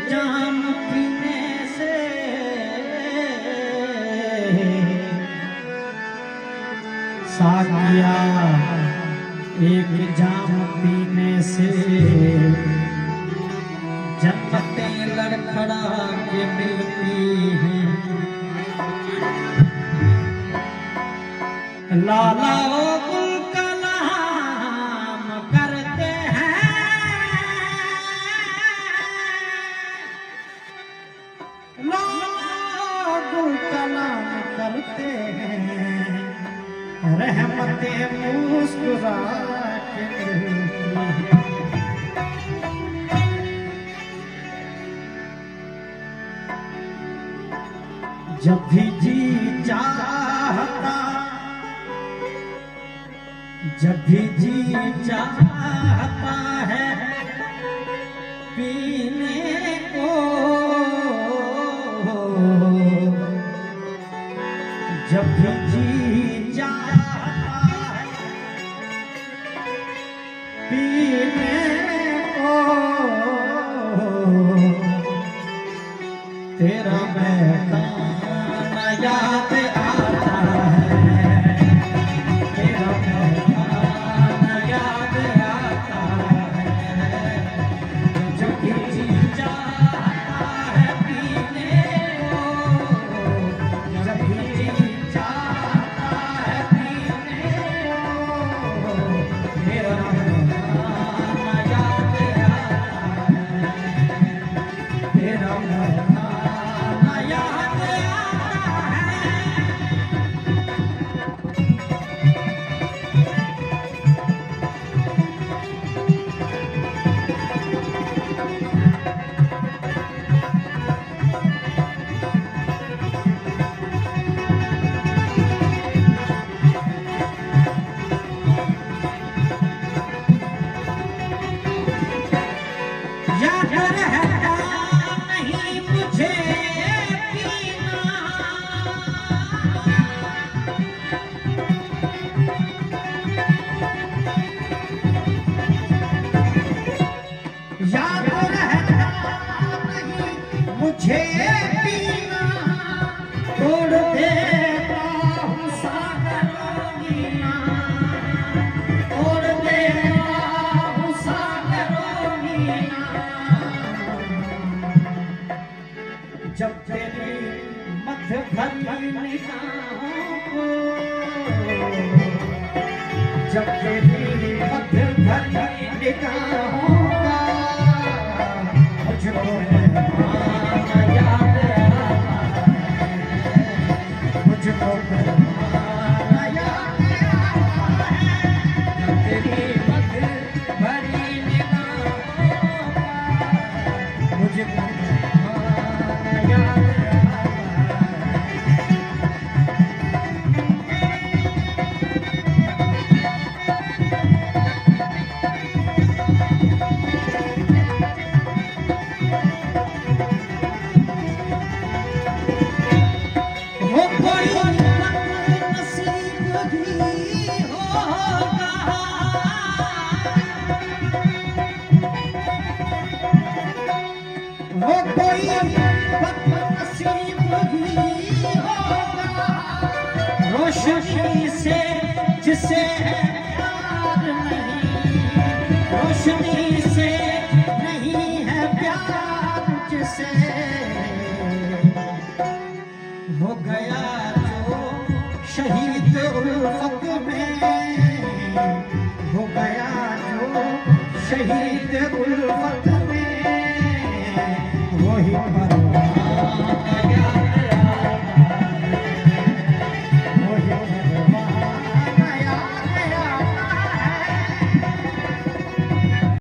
जाम पीने से साकिया, एक जाम पीने से जन्नतें लड़खड़ा के मिलती हैं। लाला ओ गुल कलाम करते हैं, लाला गुल कलाम करते हैं, रहमतें मुस्कुरा के मिलती हैं। जब भी जी चाहता, जब भी जी चाहता है पीने को, जब भी जी चाहता है पीने को, तेरा मैदान याद आता है, तेरा मैदान याद आता है। जब भी जी चाहता है पीने को, जब भी जी चाहता है पीने को, तेरा मैदान याद आता है, तेरा मैदान याद आता है। याद रहता नहीं मुझे पीना, याद रहता नहीं मुझे पीना, तोड़ देता हूँ सागरों मीना, तोड़ देता हूँ सागरों मीना। जब तेरी मध्य भरी निगाहों को, जब तेरी मध्य भरी निगाहों का मुझको मेहमान याद आता है, मुझको मेहमान याद आता है। जब तेरी मध्य भरी निगाहों का मुझको वो कोई बदनसीब भी होगा, रोशनी से जिसे प्यार नहीं, रोशनी से नहीं है प्यार जिसे, हो गया जो शहीद उल्फत में, हो गया जो शहीद उल्फत